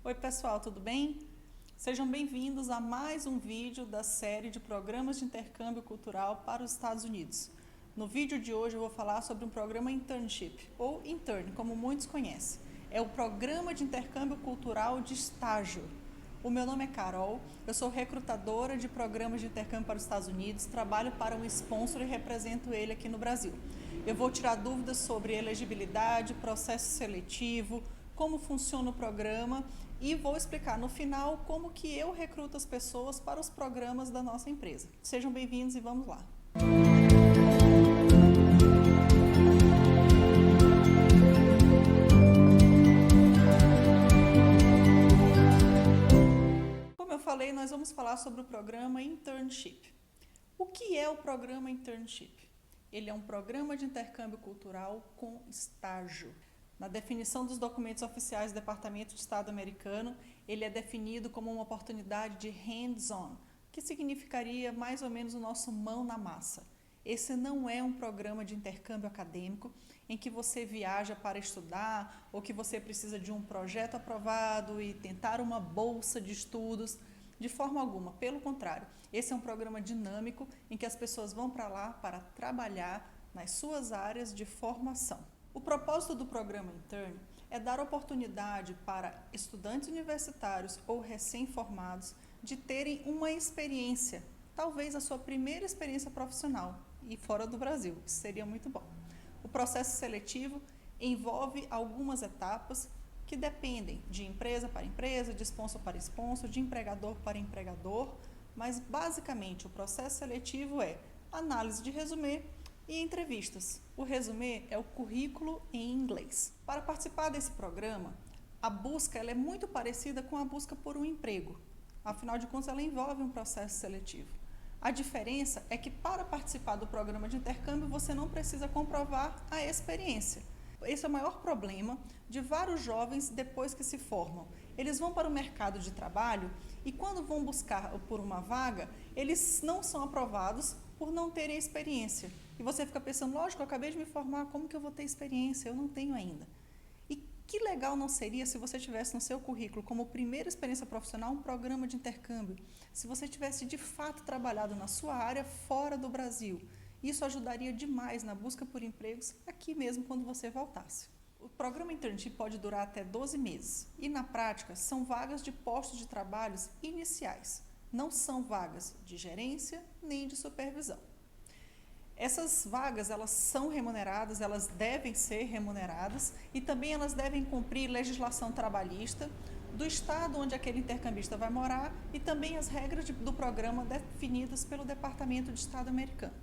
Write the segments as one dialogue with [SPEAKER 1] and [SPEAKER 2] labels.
[SPEAKER 1] Oi pessoal, tudo bem? Sejam bem-vindos a mais um vídeo da série de programas de intercâmbio cultural para os Estados Unidos. No vídeo de hoje eu vou falar sobre um programa internship, ou intern, como muitos conhecem. É o programa de intercâmbio cultural de estágio. O meu nome é Carol, eu sou recrutadora de programas de intercâmbio para os Estados Unidos, trabalho para um sponsor e represento ele aqui no Brasil. Eu vou tirar dúvidas sobre elegibilidade, processo seletivo, como funciona o programa e vou explicar no final como que eu recruto as pessoas para os programas da nossa empresa. Sejam bem-vindos e vamos lá. Como eu falei, nós vamos falar sobre o programa Internship. O que é o programa Internship? Ele é um programa de intercâmbio cultural com estágio. Na definição dos documentos oficiais do Departamento de Estado americano, ele é definido como uma oportunidade de hands-on, que significaria mais ou menos o nosso mão na massa. Esse não é um programa de intercâmbio acadêmico em que você viaja para estudar ou que você precisa de um projeto aprovado e tentar uma bolsa de estudos. De forma alguma, pelo contrário, esse é um programa dinâmico em que as pessoas vão para lá para trabalhar nas suas áreas de formação. O propósito do programa interno é dar oportunidade para estudantes universitários ou recém-formados de terem uma experiência, talvez a sua primeira experiência profissional e fora do Brasil, isso seria muito bom. O processo seletivo envolve algumas etapas que dependem de empresa para empresa, de sponsor para sponsor, de empregador para empregador, mas basicamente o processo seletivo é análise de resumê e entrevistas. O resumê é o currículo em inglês. Para participar desse programa, a busca ela é muito parecida com a busca por um emprego. Afinal de contas, ela envolve um processo seletivo. A diferença é que para participar do programa de intercâmbio, você não precisa comprovar a experiência. Esse é o maior problema de vários jovens depois que se formam. Eles vão para o mercado de trabalho e quando vão buscar por uma vaga, eles não são aprovados por não terem experiência. E você fica pensando, lógico, eu acabei de me formar, como que eu vou ter experiência? Eu não tenho ainda. E que legal não seria se você tivesse no seu currículo, como primeira experiência profissional, um programa de intercâmbio. Se você tivesse de fato trabalhado na sua área fora do Brasil. Isso ajudaria demais na busca por empregos aqui mesmo quando você voltasse. O programa internship pode durar até 12 meses e, na prática, são vagas de postos de trabalhos iniciais. Não são vagas de gerência nem de supervisão. Essas vagas, elas são remuneradas, elas devem ser remuneradas e também elas devem cumprir legislação trabalhista do estado onde aquele intercambista vai morar e também as regras do programa definidas pelo Departamento de Estado americano.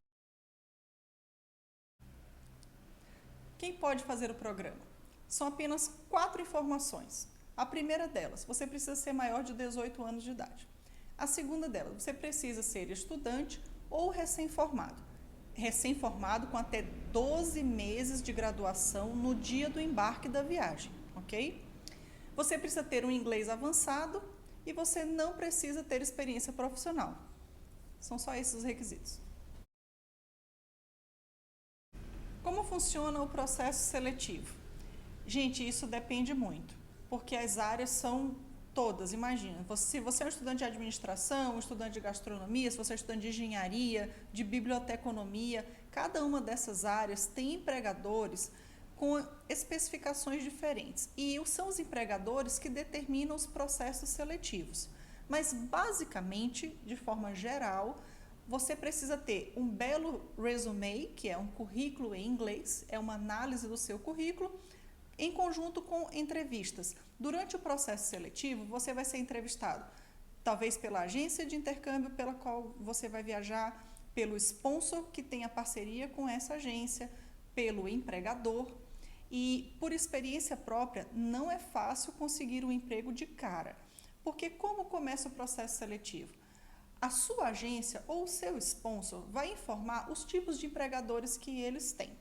[SPEAKER 1] Quem pode fazer o programa? São apenas 4 informações. A primeira delas, você precisa ser maior de 18 anos de idade. A segunda delas, você precisa ser estudante ou recém-formado. Recém-formado com até 12 meses de graduação no dia do embarque da viagem, ok? Você precisa ter um inglês avançado e você não precisa ter experiência profissional. São só esses os requisitos. Como funciona o processo seletivo? Gente, isso depende muito, porque as áreas são todas, imagina, se você é um estudante de administração, um estudante de gastronomia, se você é um estudante de engenharia, de biblioteconomia, cada uma dessas áreas tem empregadores com especificações diferentes e são os empregadores que determinam os processos seletivos. Mas, basicamente, de forma geral, você precisa ter um belo resume, que é um currículo em inglês, é uma análise do seu currículo, em conjunto com entrevistas. Durante o processo seletivo, você vai ser entrevistado, talvez pela agência de intercâmbio pela qual você vai viajar, pelo sponsor que tem a parceria com essa agência, pelo empregador. E, por experiência própria, não é fácil conseguir um emprego de cara. Porque como começa o processo seletivo? A sua agência ou o seu sponsor vai informar os tipos de empregadores que eles têm.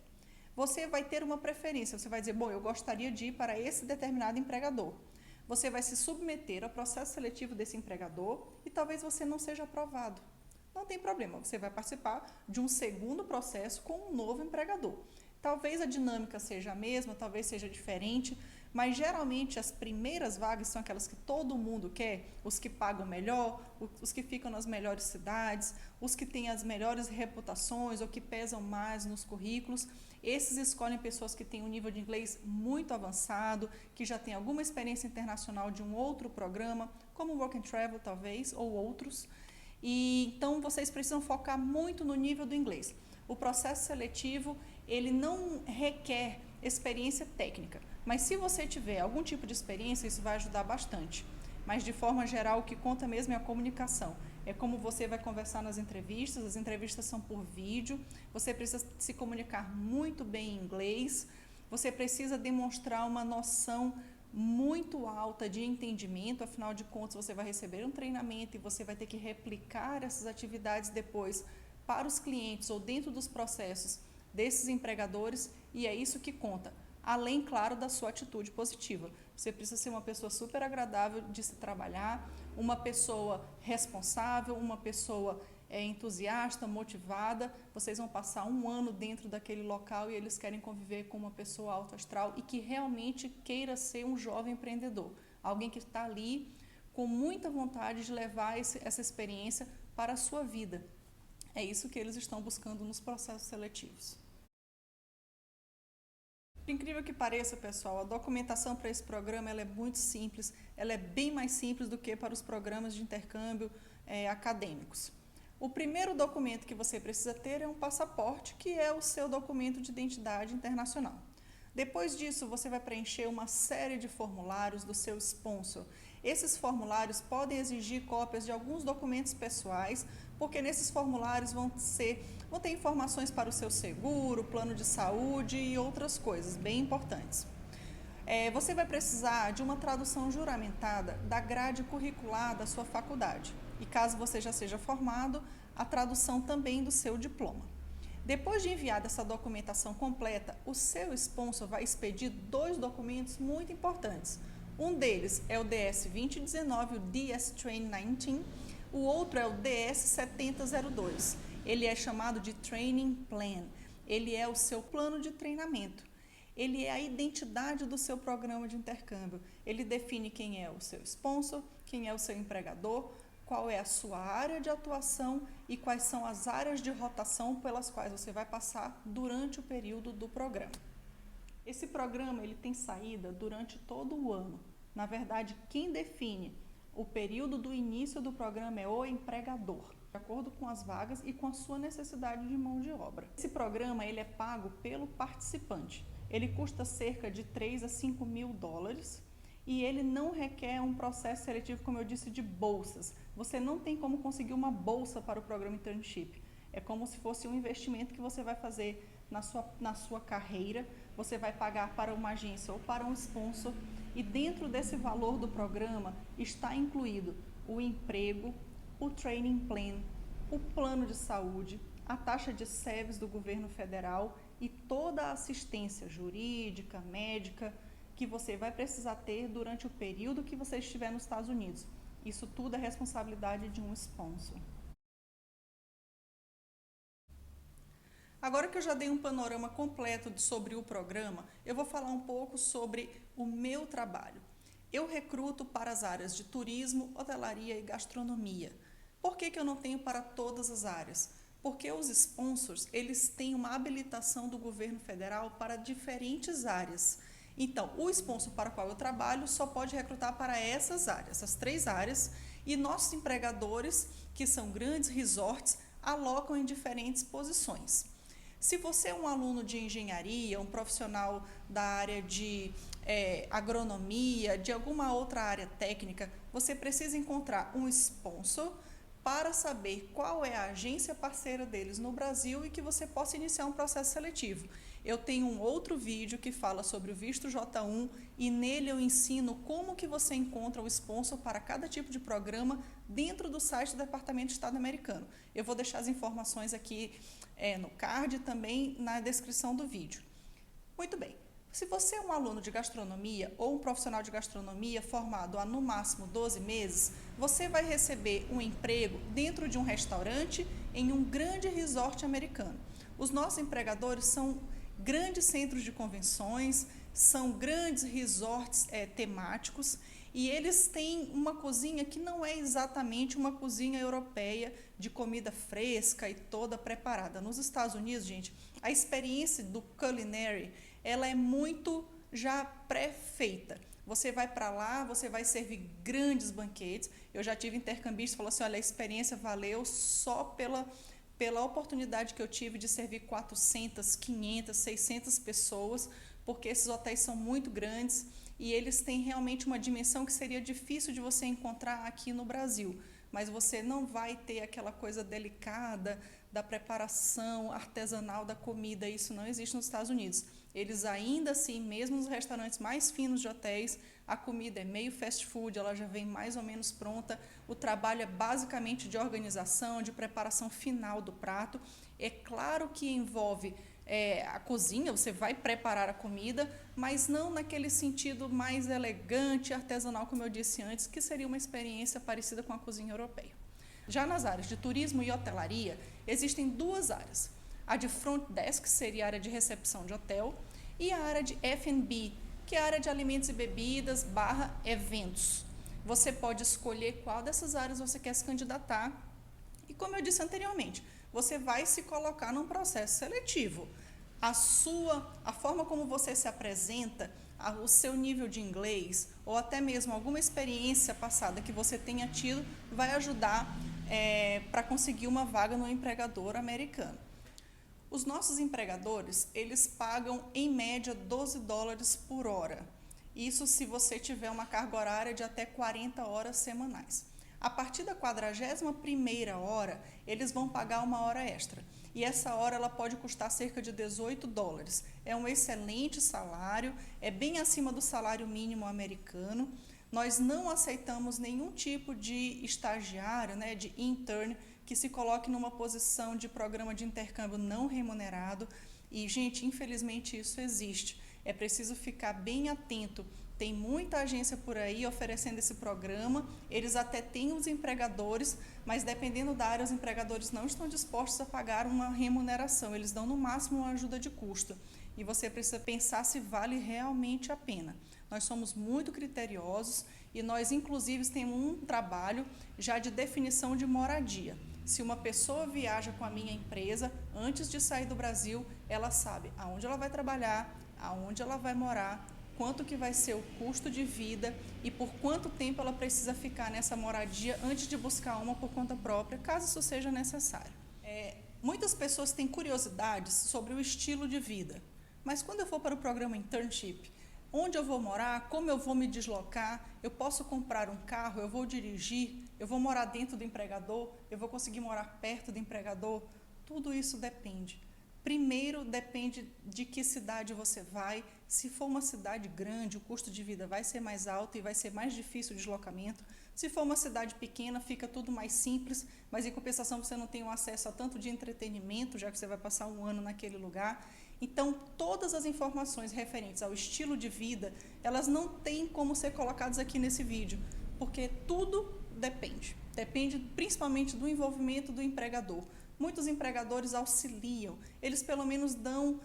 [SPEAKER 1] Você vai ter uma preferência, você vai dizer, bom, eu gostaria de ir para esse determinado empregador. Você vai se submeter ao processo seletivo desse empregador e talvez você não seja aprovado. Não tem problema, você vai participar de um segundo processo com um novo empregador. Talvez a dinâmica seja a mesma, talvez seja diferente, mas geralmente as primeiras vagas são aquelas que todo mundo quer, os que pagam melhor, os que ficam nas melhores cidades, os que têm as melhores reputações ou que pesam mais nos currículos. Esses escolhem pessoas que têm um nível de inglês muito avançado, que já têm alguma experiência internacional de um outro programa, como o Work and Travel talvez, ou outros. E então vocês precisam focar muito no nível do inglês. O processo seletivo, ele não requer experiência técnica, mas se você tiver algum tipo de experiência, isso vai ajudar bastante. Mas de forma geral, o que conta mesmo é a comunicação. É como você vai conversar nas entrevistas, as entrevistas são por vídeo, você precisa se comunicar muito bem em inglês, você precisa demonstrar uma noção muito alta de entendimento, afinal de contas você vai receber um treinamento e você vai ter que replicar essas atividades depois para os clientes ou dentro dos processos desses empregadores, e é isso que conta. Além, claro, da sua atitude positiva. Você precisa ser uma pessoa super agradável de se trabalhar, uma pessoa responsável, uma pessoa entusiasta, motivada. Vocês vão passar um ano dentro daquele local e eles querem conviver com uma pessoa alto astral e que realmente queira ser um jovem empreendedor. Alguém que está ali com muita vontade de levar essa experiência para a sua vida. É isso que eles estão buscando nos processos seletivos. Por incrível que pareça, pessoal, a documentação para esse programa ela é muito simples, ela é bem mais simples do que para os programas de intercâmbio acadêmicos. O primeiro documento que você precisa ter é um passaporte, que é o seu documento de identidade internacional. Depois disso, você vai preencher uma série de formulários do seu sponsor. Esses formulários podem exigir cópias de alguns documentos pessoais, porque nesses formulários vão ter informações para o seu seguro, plano de saúde e outras coisas bem importantes. Você vai precisar de uma tradução juramentada da grade curricular da sua faculdade. E caso você já seja formado, a tradução também do seu diploma. Depois de enviar essa documentação completa, o seu sponsor vai expedir 2 documentos muito importantes. Um deles é o DS 2019, o DS Train 19, o outro é o DS 7002. Ele é chamado de Training Plan, ele é o seu plano de treinamento. Ele é a identidade do seu programa de intercâmbio. Ele define quem é o seu sponsor, quem é o seu empregador, qual é a sua área de atuação e quais são as áreas de rotação pelas quais você vai passar durante o período do programa. Esse programa ele tem saída durante todo o ano. Na verdade, quem define o período do início do programa é o empregador, de acordo com as vagas e com a sua necessidade de mão de obra. Esse programa ele é pago pelo participante. Ele custa cerca de 3 a 5 mil dólares e ele não requer um processo seletivo, como eu disse, de bolsas. Você não tem como conseguir uma bolsa para o programa Internship. É como se fosse um investimento que você vai fazer na sua carreira, você vai pagar para uma agência ou para um sponsor, e dentro desse valor do programa está incluído o emprego, o training plan, o plano de saúde, a taxa de SEVES do governo federal e toda a assistência jurídica, médica, que você vai precisar ter durante o período que você estiver nos Estados Unidos. Isso tudo é responsabilidade de um sponsor. Agora que eu já dei um panorama completo sobre o programa, eu vou falar um pouco sobre o meu trabalho. Eu recruto para as áreas de turismo, hotelaria e gastronomia. Por que eu não tenho para todas as áreas? Porque os sponsors, eles têm uma habilitação do governo federal para diferentes áreas. Então, o sponsor para o qual eu trabalho só pode recrutar para essas áreas, essas 3 áreas, e nossos empregadores, que são grandes resorts, alocam em diferentes posições. Se você é um aluno de engenharia, um profissional da área de agronomia, de alguma outra área técnica, você precisa encontrar um sponsor para saber qual é a agência parceira deles no Brasil e que você possa iniciar um processo seletivo. Eu tenho um outro vídeo que fala sobre o visto J1 e nele eu ensino como que você encontra o sponsor para cada tipo de programa dentro do site do Departamento de Estado americano. Eu vou deixar as informações aqui no card e também na descrição do vídeo. Muito bem. Se você é um aluno de gastronomia ou um profissional de gastronomia formado há no máximo 12 meses, você vai receber um emprego dentro de um restaurante em um grande resort americano. Os nossos empregadores são grandes centros de convenções, são grandes resorts temáticos e eles têm uma cozinha que não é exatamente uma cozinha europeia de comida fresca e toda preparada. Nos Estados Unidos, gente, a experiência do culinary, ela é muito já pré-feita. Você vai para lá, você vai servir grandes banquetes. Eu já tive intercambistas que falaram assim, olha, a experiência valeu só pela oportunidade que eu tive de servir 400, 500, 600 pessoas, porque esses hotéis são muito grandes e eles têm realmente uma dimensão que seria difícil de você encontrar aqui no Brasil. Mas você não vai ter aquela coisa delicada da preparação artesanal da comida, isso não existe nos Estados Unidos. Eles ainda assim, mesmo nos restaurantes mais finos de hotéis, a comida é meio fast food, ela já vem mais ou menos pronta, o trabalho é basicamente de organização, de preparação final do prato. É claro que envolve a cozinha, você vai preparar a comida, mas não naquele sentido mais elegante, artesanal, como eu disse antes, que seria uma experiência parecida com a cozinha europeia. Já nas áreas de turismo e hotelaria, existem duas áreas. A de front desk, que seria a área de recepção de hotel, e a área de F&B, que é a área de alimentos e bebidas / eventos. Você pode escolher qual dessas áreas você quer se candidatar. E como eu disse anteriormente, você vai se colocar num processo seletivo. A forma como você se apresenta, o seu nível de inglês, ou até mesmo alguma experiência passada que você tenha tido, vai ajudar para conseguir uma vaga no empregador americano. Os nossos empregadores, eles pagam em média $12 por hora. Isso se você tiver uma carga horária de até 40 horas semanais. A partir da 41ª hora, eles vão pagar uma hora extra. E essa hora ela pode custar cerca de $18. É um excelente salário, é bem acima do salário mínimo americano. Nós não aceitamos nenhum tipo de estagiário, de intern, que se coloque numa posição de programa de intercâmbio não remunerado. E, gente, infelizmente isso existe. É preciso ficar bem atento. Tem muita agência por aí oferecendo esse programa, eles até têm os empregadores, mas dependendo da área, os empregadores não estão dispostos a pagar uma remuneração, eles dão no máximo uma ajuda de custo. E você precisa pensar se vale realmente a pena. Nós somos muito criteriosos e nós, inclusive, temos um trabalho já de definição de moradia. Se uma pessoa viaja com a minha empresa, antes de sair do Brasil, ela sabe aonde ela vai trabalhar, aonde ela vai morar, quanto que vai ser o custo de vida e por quanto tempo ela precisa ficar nessa moradia antes de buscar uma por conta própria, caso isso seja necessário. Muitas pessoas têm curiosidades sobre o estilo de vida, mas quando eu for para o programa Internship, onde eu vou morar, como eu vou me deslocar, eu posso comprar um carro, eu vou dirigir, eu vou morar dentro do empregador, eu vou conseguir morar perto do empregador, tudo isso depende. Primeiro, depende de que cidade você vai. Se for uma cidade grande, o custo de vida vai ser mais alto e vai ser mais difícil o deslocamento. Se for uma cidade pequena, fica tudo mais simples, mas em compensação você não tem um acesso a tanto de entretenimento, já que você vai passar um ano naquele lugar. Então, todas as informações referentes ao estilo de vida, elas não têm como ser colocadas aqui nesse vídeo, porque tudo depende. Depende principalmente do envolvimento do empregador. Muitos empregadores auxiliam, eles pelo menos dão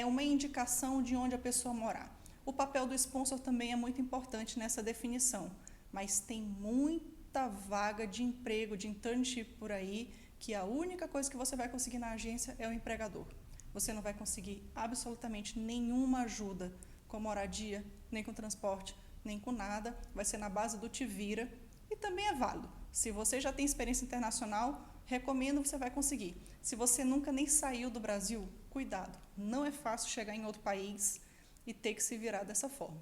[SPEAKER 1] uma indicação de onde a pessoa morar. O papel do sponsor também é muito importante nessa definição, mas tem muita vaga de emprego, de internship por aí, que a única coisa que você vai conseguir na agência é o empregador. Você não vai conseguir absolutamente nenhuma ajuda com moradia, nem com transporte, nem com nada, vai ser na base do te vira e também é válido. Se você já tem experiência internacional, recomendo, você vai conseguir. Se você nunca nem saiu do Brasil, cuidado. Não é fácil chegar em outro país e ter que se virar dessa forma.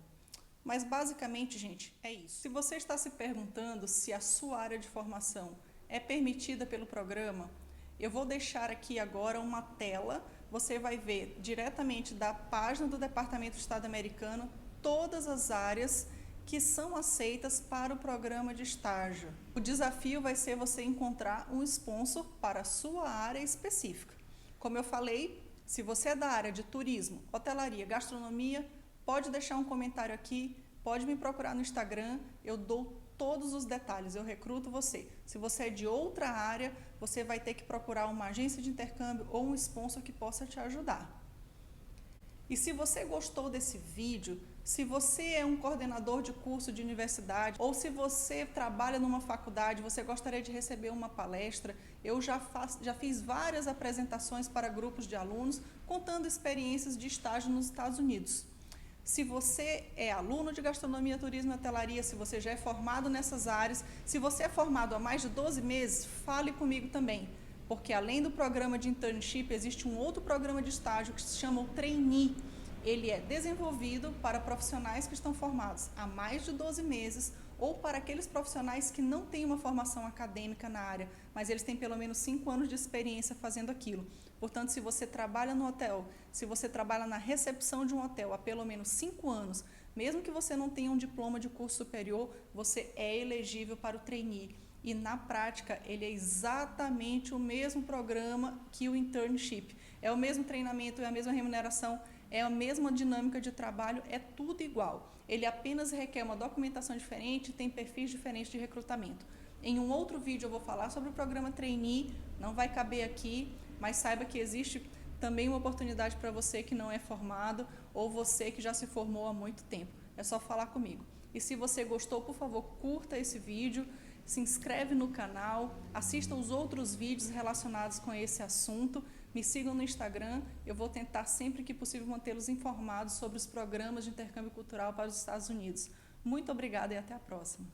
[SPEAKER 1] Mas basicamente, gente, é isso. Se você está se perguntando se a sua área de formação é permitida pelo programa, eu vou deixar aqui agora uma tela. Você vai ver diretamente da página do Departamento de Estado americano todas as áreas que são aceitas para o programa de estágio. O desafio vai ser você encontrar um sponsor para a sua área específica. Como eu falei, se você é da área de turismo, hotelaria, gastronomia, pode deixar um comentário aqui, pode me procurar no Instagram, eu dou todos os detalhes, eu recruto você. Se você é de outra área, você vai ter que procurar uma agência de intercâmbio ou um sponsor que possa te ajudar. E se você gostou desse vídeo, se você é um coordenador de curso de universidade ou se você trabalha numa faculdade, você gostaria de receber uma palestra, eu já fiz várias apresentações para grupos de alunos contando experiências de estágio nos Estados Unidos. Se você é aluno de gastronomia, turismo e hotelaria, se você já é formado nessas áreas, se você é formado há mais de 12 meses, fale comigo também. Porque além do programa de internship, existe um outro programa de estágio que se chama o Trainee. Ele é desenvolvido para profissionais que estão formados há mais de 12 meses ou para aqueles profissionais que não têm uma formação acadêmica na área, mas eles têm pelo menos 5 anos de experiência fazendo aquilo. Portanto, se você trabalha no hotel, se você trabalha na recepção de um hotel há pelo menos 5 anos, mesmo que você não tenha um diploma de curso superior, você é elegível para o trainee. E na prática, ele é exatamente o mesmo programa que o internship. É o mesmo treinamento, é a mesma remuneração, é a mesma dinâmica de trabalho, é tudo igual. Ele apenas requer uma documentação diferente, tem perfis diferentes de recrutamento. Em um outro vídeo eu vou falar sobre o programa Trainee, não vai caber aqui, mas saiba que existe também uma oportunidade para você que não é formado ou você que já se formou há muito tempo. É só falar comigo. E se você gostou, por favor, curta esse vídeo, se inscreve no canal, assista os outros vídeos relacionados com esse assunto, me sigam no Instagram, eu vou tentar sempre que possível mantê-los informados sobre os programas de intercâmbio cultural para os Estados Unidos. Muito obrigada e até a próxima.